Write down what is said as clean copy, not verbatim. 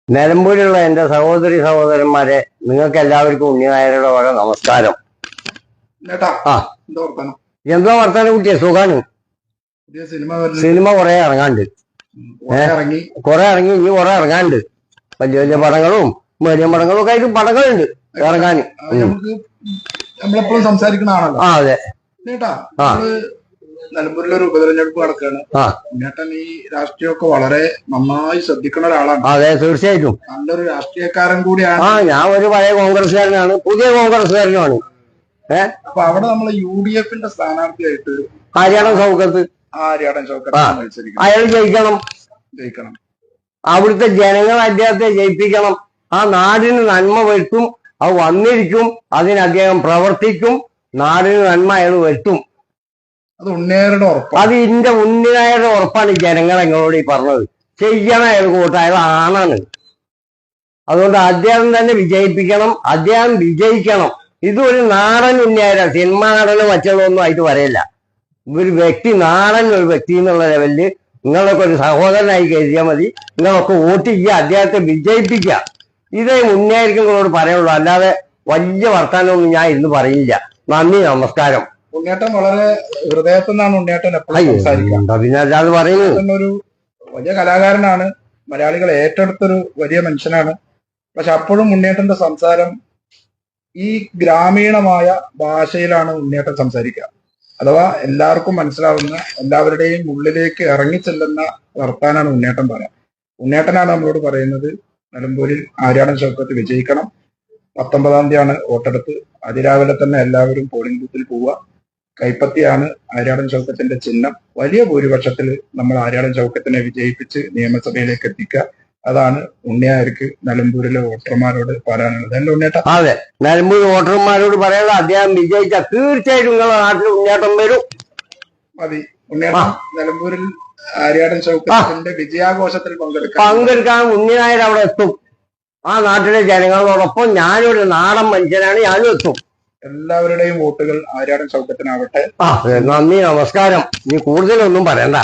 നിലമ്പൂരിലുള്ള എന്റെ സഹോദരി സഹോദരന്മാരെ, നിങ്ങൾക്ക് എല്ലാവർക്കും ഉണ്ണിനായരുടെ വക നമസ്കാരം. എന്താ വർത്താനം കുട്ടിയെ? സുഖാണ്. സിനിമ കുറെ ഇറങ്ങാണ്ട്, കുറെ ഇറങ്ങി, ഇനി കുറെ ഇറങ്ങാണ്ട്. വലിയ വലിയ പടങ്ങളും മീഡിയം പടങ്ങളും ഒക്കെ ആയിട്ട് പടങ്ങളുണ്ട് ഇറങ്ങാൻ. നമ്മളെപ്പോഴും സംസാരിക്കണാണല്ലോ. ആ അതെ. നിലമ്പൂരിലൊരു ഉപതെരഞ്ഞെടുപ്പ് നടക്കുകയാണ്. ഉണ്ണിയേട്ടൻ ഈ രാഷ്ട്രീയമൊക്കെ വളരെ നന്നായി ശ്രദ്ധിക്കുന്ന ഒരാളാണ്. അതെ, തീർച്ചയായിട്ടും നല്ലൊരു രാഷ്ട്രീയക്കാരൻ കൂടിയാണ്. ഞാൻ ഒരു പഴയ കോൺഗ്രസ്സുകാരനാണ്, പുതിയ കോൺഗ്രസ്സുകാരനുമാണ്. അപ്പൊ അവിടെ നമ്മള് UDFന്റെ സ്ഥാനാർത്ഥിയായിട്ട് ആര്യാടൻ ഷൗക്കത്ത് മത്സരിക്കണം. അയാൾ ജയിക്കണം. അവിടുത്തെ ജനങ്ങൾ അദ്ദേഹത്തെ ജയിപ്പിക്കണം. ആ നാടിന് നന്മ വരുത്തും, അത് വന്നിരിക്കും, അതിന് അദ്ദേഹം പ്രവർത്തിക്കും, നാടിന് നന്മ അയാൾ വരുത്തും. അത് ഉണ്ണിയാരുടെ ഉറപ്പാണ്. അത് എന്റെ ഉണ്ണിനായരുടെ ഉറപ്പാണ്. ജനങ്ങൾ എങ്ങളോട് ഈ പറഞ്ഞത് ചെയ്യണം. അയാൾ കൂട്ട, അയാൾ ആണാണ്. അതുകൊണ്ട് അദ്ദേഹം തന്നെ വിജയിപ്പിക്കണം, അദ്ദേഹം വിജയിക്കണം. ഇതൊരു നാടൻ ഉണ്ണിയായ സിനിമാ നടനോ മറ്റുള്ളതൊന്നും ആയിട്ട് വരയില്ല. ഒരു വ്യക്തി, നാടൻ ഒരു വ്യക്തി എന്നുള്ള ലെവലില് നിങ്ങളൊക്കെ ഒരു സഹോദരനായി കരുതിയാൽ മതി. നിങ്ങളൊക്കെ വോട്ട് ചെയ്യുക, അദ്ദേഹത്തെ വിജയിപ്പിക്കുക. ഇതേ ഉണ്ണിയായിരിക്കും നിങ്ങളോട് പറയുള്ളൂ. അല്ലാതെ വലിയ വർത്താനമൊന്നും ഞാൻ ഇന്ന് പറയില്ല. നന്ദി, നമസ്കാരം. ഉണ്ണിയേട്ടൻ വളരെ ഹൃദയത്തിൽ നിന്നാണ് ഉണ്ണിയേട്ടൻ എപ്പോഴും സംസാരിക്കുക. പിന്നെ അല്ലാതെ പറയുന്നത് ഒരു വലിയ കലാകാരനാണ്, മലയാളികൾ ഏറ്റെടുത്തൊരു വലിയ മനുഷ്യനാണ്. പക്ഷെ അപ്പോഴും ഉണ്ണിയേട്ടന്റെ സംസാരം ഈ ഗ്രാമീണമായ ഭാഷയിലാണ് ഉണ്ണിയേട്ടൻ സംസാരിക്കുക. അഥവാ എല്ലാവർക്കും മനസ്സിലാവുന്ന, എല്ലാവരുടെയും ഉള്ളിലേക്ക് ഇറങ്ങിച്ചെല്ലുന്ന വർത്താനാണ് ഉണ്ണിയേട്ടൻ പറയാം. ഉണ്ണിയേട്ടനാണ് നമ്മളോട് പറയുന്നത് നിലമ്പൂരിൽ ആര്യാടൻ ഷൗക്കത്ത് വിജയിക്കണം. 19-ാം തീയതിയാണ് വോട്ടെടുപ്പ്. അതിരാവിലെ തന്നെ എല്ലാവരും പോളിംഗ് ബൂത്തിൽ പോവുക. കൈപ്പത്തിയാണ് ആര്യാടൻ ഷൗക്കത്തിന്റെ ചിഹ്നം. വലിയ ഭൂരിപക്ഷത്തിൽ നമ്മൾ ആര്യാടൻ ഷൗക്കത്തിനെ വിജയിപ്പിച്ച് നിയമസഭയിലേക്ക് എത്തിക്കുക. അതാണ് ഉണ്ണിയാർക്ക് നിലമ്പൂരിലെ വോട്ടർമാരോട് പറയാനുള്ളത്. അല്ല ഉണ്ണിയേട്ട? അതെ, നിലമ്പൂർ വോട്ടർമാരോട് പറയാനുള്ള അദ്ദേഹം വിജയിച്ച തീർച്ചയായിട്ടും നിങ്ങളുടെ നാട്ടിൽ ഉണ്ണിയേട്ടൻ വരും. മതി. ഉണ്ണിയേട്ടൻ നിലമ്പൂരിൽ ആര്യാടൻ ഷൗക്കത്തിന്റെ വിജയാഘോഷത്തിൽ പങ്കെടുക്കാൻ ഉണ്ണിനായർ അവിടെ എത്തും. ആ നാട്ടിലെ ജനങ്ങളോടൊപ്പം ഞാനൊരു നാടൻ മനുഷ്യനാണ്, ഞാനും എത്തും. എല്ലാവരുടെയും വോട്ടുകൾ ആര്യാടൻ ഷൗക്കത്തിനാവട്ടെ. നന്ദി, നമസ്കാരം. ഇനി കൂടുതലൊന്നും പറയണ്ട.